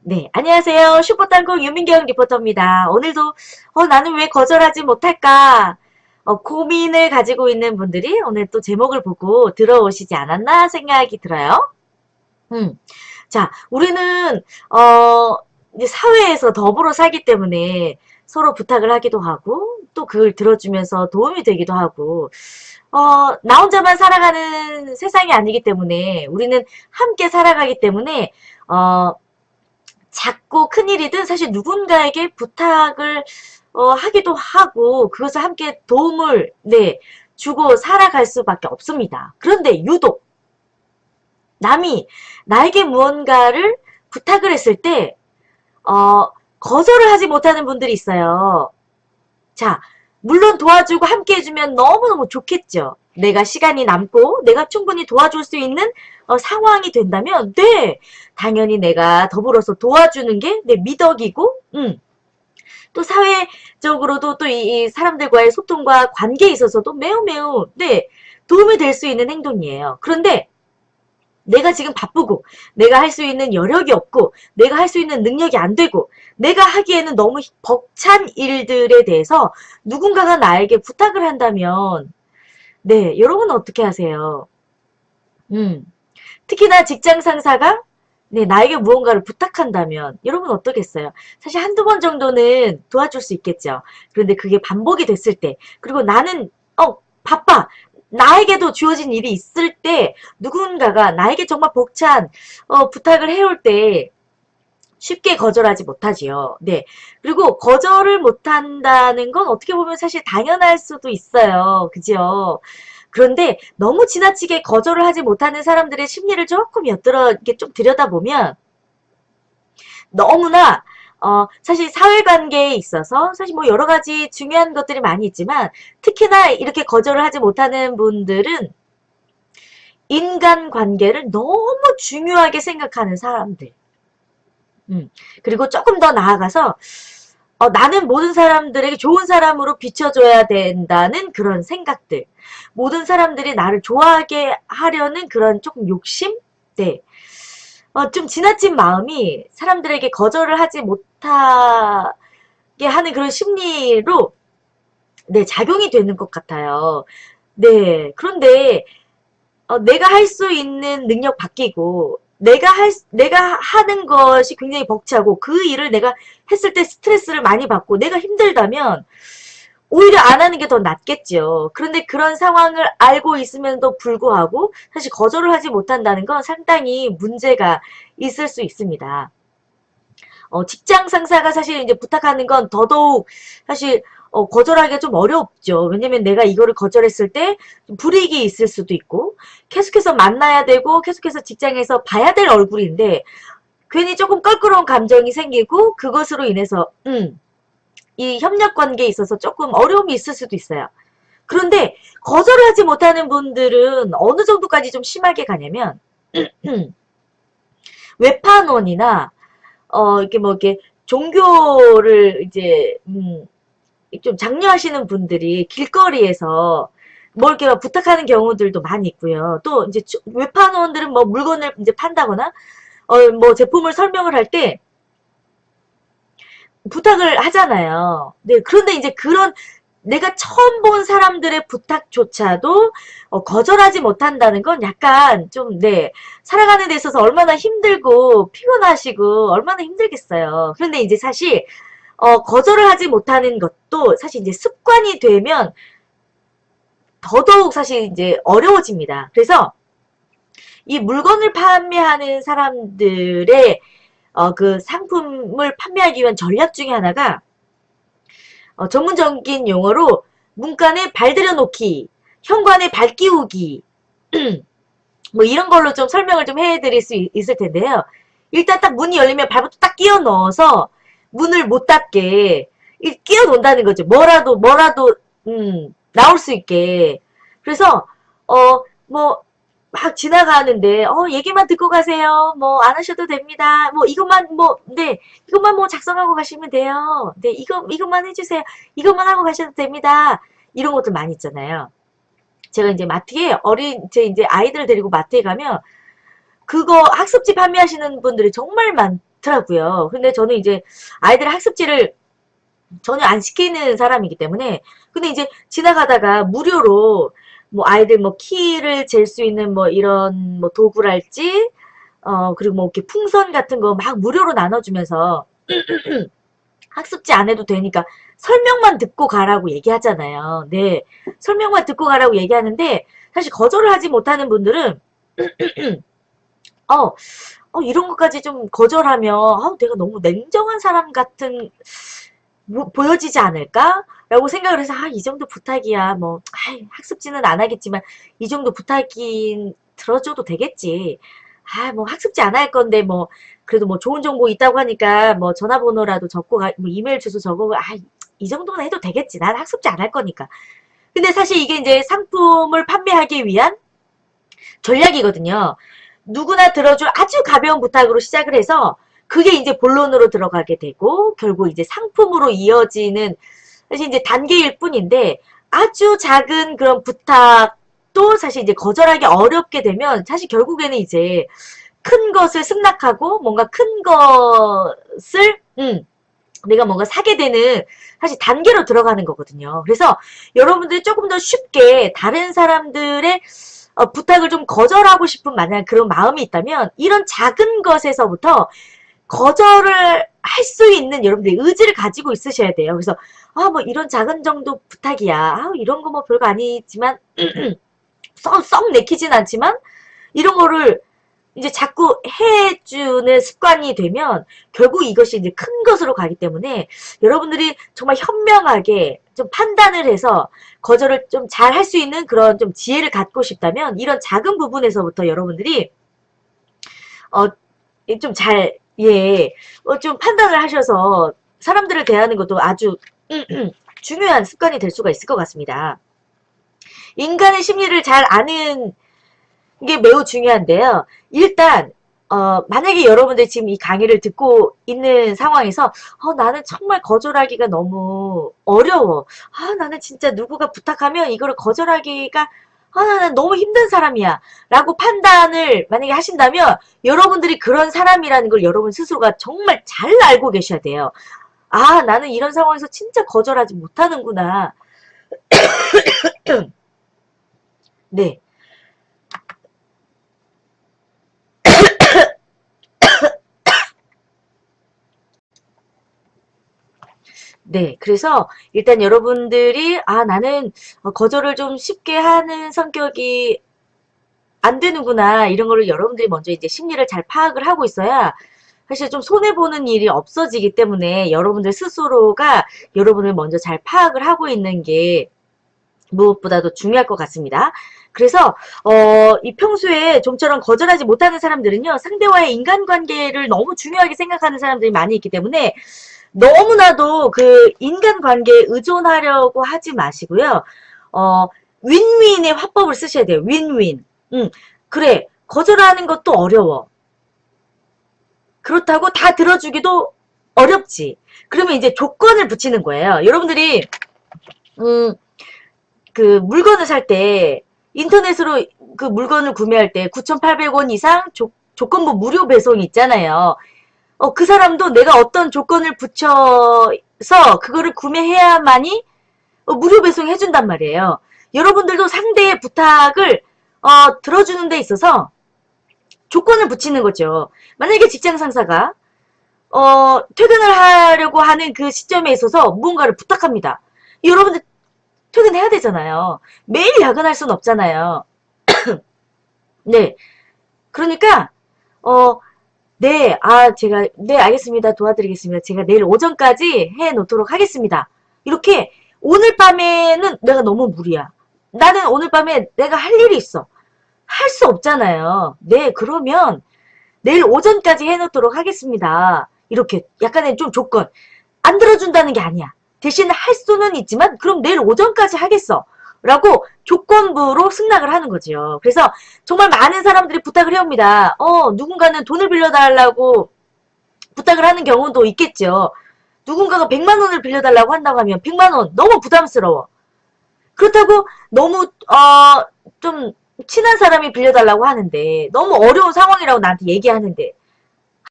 네, 안녕하세요. 슈퍼땅콩 유민경 리포터입니다. 오늘도 나는 왜 거절하지 못할까? 고민을 가지고 있는 분들이 오늘 또 제목을 보고 들어오시지 않았나 생각이 들어요. 음. 자, 우리는 이제 사회에서 더불어 살기 때문에 서로 부탁을 하기도 하고 또 그걸 들어주면서 도움이 되기도 하고 나 혼자만 살아가는 세상이 아니기 때문에 우리는 함께 살아가기 때문에 작고 큰일이든 사실 누군가에게 부탁을 하기도 하고 그것을 함께 도움을 주고 살아갈 수밖에 없습니다. 그런데 유독 남이 나에게 무언가를 부탁을 했을 때 거절을 하지 못하는 분들이 있어요. 자, 물론 도와주고 함께 해주면 너무너무 좋겠죠. 내가 시간이 남고 내가 충분히 도와줄 수 있는 상황이 된다면 네, 당연히 내가 더불어서 도와주는 게 내 미덕이고 또 사회적으로도 또 이 사람들과의 소통과 관계에 있어서도 매우 매우 도움이 될 수 있는 행동이에요. 그런데 내가 지금 바쁘고 내가 할 수 있는 여력이 없고 내가 할 수 있는 능력이 안 되고 내가 하기에는 너무 벅찬 일들에 대해서 누군가가 나에게 부탁을 한다면 여러분은 어떻게 하세요? 음, 특히나 직장 상사가 나에게 무언가를 부탁한다면 여러분 어떠겠어요? 사실 한두 번 정도는 도와줄 수 있겠죠. 그런데 그게 반복이 됐을 때 그리고 나는 바빠. 나에게도 주어진 일이 있을 때 누군가가 나에게 정말 벅찬 부탁을 해올 때 쉽게 거절하지 못하지요. 네. 그리고 거절을 못한다는 건 어떻게 보면 사실 당연할 수도 있어요. 그죠? 그런데 너무 지나치게 거절을 하지 못하는 사람들의 심리를 조금 이렇게 좀 들여다보면 너무나 사실 사회관계에 있어서 사실 뭐 여러 가지 중요한 것들이 많이 있지만 특히나 이렇게 거절을 하지 못하는 분들은 인간관계를 너무 중요하게 생각하는 사람들. 그리고 조금 더 나아가서 나는 모든 사람들에게 좋은 사람으로 비춰줘야 된다는 그런 생각들. 모든 사람들이 나를 좋아하게 하려는 그런 조금 욕심? 네. 좀 지나친 마음이 사람들에게 거절을 하지 못하게 하는 그런 심리로 작용이 되는 것 같아요. 네. 그런데 내가 할 수 있는 능력 바뀌고 내가 하는 것이 굉장히 벅차고 그 일을 내가 했을 때 스트레스를 많이 받고 내가 힘들다면 오히려 안 하는 게 더 낫겠죠. 그런데 그런 상황을 알고 있음에도 불구하고 사실 거절을 하지 못한다는 건 상당히 문제가 있을 수 있습니다. 직장 상사가 사실 이제 부탁하는 건 더더욱 사실 거절하기가 좀 어렵죠. 왜냐면 내가 이거를 거절했을 때 불이익이 있을 수도 있고 계속해서 만나야 되고 계속해서 직장에서 봐야 될 얼굴인데 괜히 조금 껄끄러운 감정이 생기고 그것으로 인해서 이 협력 관계에 있어서 조금 어려움이 있을 수도 있어요. 그런데 거절을 하지 못하는 분들은 어느 정도까지 좀 심하게 가냐면 외판원이나 이렇게 뭐 이렇게 종교를 이제 좀 장려하시는 분들이 길거리에서 뭘 이렇게 막 부탁하는 경우들도 많이 있고요. 또 이제 외판원들은 뭐 물건을 이제 판다거나 뭐 제품을 설명을 할 때 부탁을 하잖아요. 네, 그런데 이제 그런 내가 처음 본 사람들의 부탁조차도 거절하지 못한다는 건 약간 좀 살아가는 데 있어서 얼마나 힘들고 피곤하시고 얼마나 힘들겠어요. 그런데 이제 사실 거절을 하지 못하는 것도 사실 이제 습관이 되면 더더욱 사실 이제 어려워집니다. 그래서 이 물건을 판매하는 사람들의 그 상품을 판매하기 위한 전략 중에 하나가 전문적인 용어로 문간에 발들여 놓기, 현관에 발 끼우기 뭐 이런 걸로 좀 설명을 좀 해드릴 수 있을 텐데요. 일단 딱 문이 열리면 발부터 딱 끼워 넣어서 문을 못 닫게 끼워 놓는다는 거죠. 뭐라도 나올 수 있게. 그래서 뭐 막 지나가는데 얘기만 듣고 가세요. 뭐 안 하셔도 됩니다. 뭐 이것만 이것만 뭐 작성하고 가시면 돼요. 네, 이것만 해주세요. 이것만 하고 가셔도 됩니다. 이런 것들 많이 있잖아요. 제가 이제 마트에 제 이제 아이들을 데리고 마트에 가면 그거 학습지 판매하시는 분들이 정말 않더라고요. 근데 저는 이제 아이들의 학습지를 전혀 안 시키는 사람이기 때문에 근데 이제 지나가다가 무료로 뭐 아이들 뭐 키를 잴 수 있는 뭐 이런 뭐 도구랄지 그리고 뭐 이렇게 풍선 같은 거 막 무료로 나눠주면서 학습지 안 해도 되니까 설명만 듣고 가라고 얘기하잖아요. 네. 설명만 듣고 가라고 얘기하는데 사실 거절을 하지 못하는 분들은 어, 이런 것까지 좀 거절하면 내가 너무 냉정한 사람 같은 보여지지 않을까? 라고 생각을 해서 이 정도 부탁이야. 뭐 학습지는 안 하겠지만 이 정도 부탁이 들어줘도 되겠지. 뭐 학습지 안 할 건데 뭐 그래도 뭐 좋은 정보 있다고 하니까 뭐 전화번호라도 적고 뭐 이메일 주소 적고 이 정도는 해도 되겠지. 난 학습지 안 할 거니까. 근데 사실 이게 이제 상품을 판매하기 위한 전략이거든요. 누구나 들어줄 아주 가벼운 부탁으로 시작을 해서 그게 이제 본론으로 들어가게 되고 결국 이제 상품으로 이어지는 사실 이제 단계일 뿐인데 아주 작은 그런 부탁도 사실 이제 거절하기 어렵게 되면 사실 결국에는 이제 큰 것을 승낙하고 뭔가 큰 것을 내가 뭔가 사게 되는 사실 단계로 들어가는 거거든요. 그래서 여러분들이 조금 더 쉽게 다른 사람들의 부탁을 좀 거절하고 싶은 만약 그런 마음이 있다면 이런 작은 것에서부터 거절을 할 수 있는 여러분들이 의지를 가지고 있으셔야 돼요. 그래서 뭐 이런 작은 정도 부탁이야. 이런 거 뭐 별거 아니지만 썩 내키진 않지만 이런 거를 이제 자꾸 해주는 습관이 되면 결국 이것이 이제 큰 것으로 가기 때문에 여러분들이 정말 현명하게 좀 판단을 해서 거절을 좀 잘 할 수 있는 그런 좀 지혜를 갖고 싶다면 이런 작은 부분에서부터 여러분들이 좀 잘, 좀 판단을 하셔서 사람들을 대하는 것도 아주 중요한 습관이 될 수가 있을 것 같습니다. 인간의 심리를 잘 아는 게 매우 중요한데요. 일단 만약에 여러분들 지금 이 강의를 듣고 있는 상황에서 나는 정말 거절하기가 너무 어려워. 나는 진짜 누구가 부탁하면 이거를 거절하기가 나는 너무 힘든 사람이야. 라고 판단을 만약에 하신다면 여러분들이 그런 사람이라는 걸 여러분 스스로가 정말 잘 알고 계셔야 돼요. 나는 이런 상황에서 진짜 거절하지 못하는구나. 네. 네, 그래서 일단 여러분들이 나는 거절을 좀 쉽게 하는 성격이 안 되는구나 이런 거를 여러분들이 먼저 이제 심리를 잘 파악을 하고 있어야 사실 좀 손해보는 일이 없어지기 때문에 여러분들 스스로가 여러분을 먼저 잘 파악을 하고 있는 게 무엇보다도 중요할 것 같습니다. 그래서 이 평소에 좀처럼 거절하지 못하는 사람들은요. 상대와의 인간관계를 너무 중요하게 생각하는 사람들이 많이 있기 때문에 너무나도 그 인간관계에 의존하려고 하지 마시고요. 윈윈의 화법을 쓰셔야 돼요. 윈윈. 그래. 거절하는 것도 어려워. 그렇다고 다 들어주기도 어렵지. 그러면 이제 조건을 붙이는 거예요. 여러분들이 그 물건을 살 때 인터넷으로 그 물건을 구매할 때 9,800원 이상 조건부 무료 배송이 있잖아요. 그 사람도 내가 어떤 조건을 붙여서 그거를 구매해야만이 무료 배송 해준단 말이에요. 여러분들도 상대의 부탁을 들어주는 데 있어서 조건을 붙이는 거죠. 만약에 직장 상사가 퇴근을 하려고 하는 그 시점에 있어서 무언가를 부탁합니다. 여러분들 퇴근해야 되잖아요. 매일 야근할 수는 없잖아요. 네. 그러니까 네, 알겠습니다. 도와드리겠습니다. 제가 내일 오전까지 해 놓도록 하겠습니다. 이렇게 오늘 밤에는 내가 너무 무리야. 나는 오늘 밤에 내가 할 일이 있어. 할 수 없잖아요. 네, 그러면 내일 오전까지 해 놓도록 하겠습니다. 이렇게 약간의 좀 조건. 안 들어준다는 게 아니야. 대신 할 수는 있지만 그럼 내일 오전까지 하겠어. 라고 조건부로 승낙을 하는 거죠. 그래서 정말 많은 사람들이 부탁을 해옵니다. 누군가는 돈을 빌려달라고 부탁을 하는 경우도 있겠죠. 누군가가 100만 원을 빌려달라고 한다고 하면 100만 원 너무 부담스러워. 그렇다고 너무 좀 친한 사람이 빌려달라고 하는데 너무 어려운 상황이라고 나한테 얘기하는데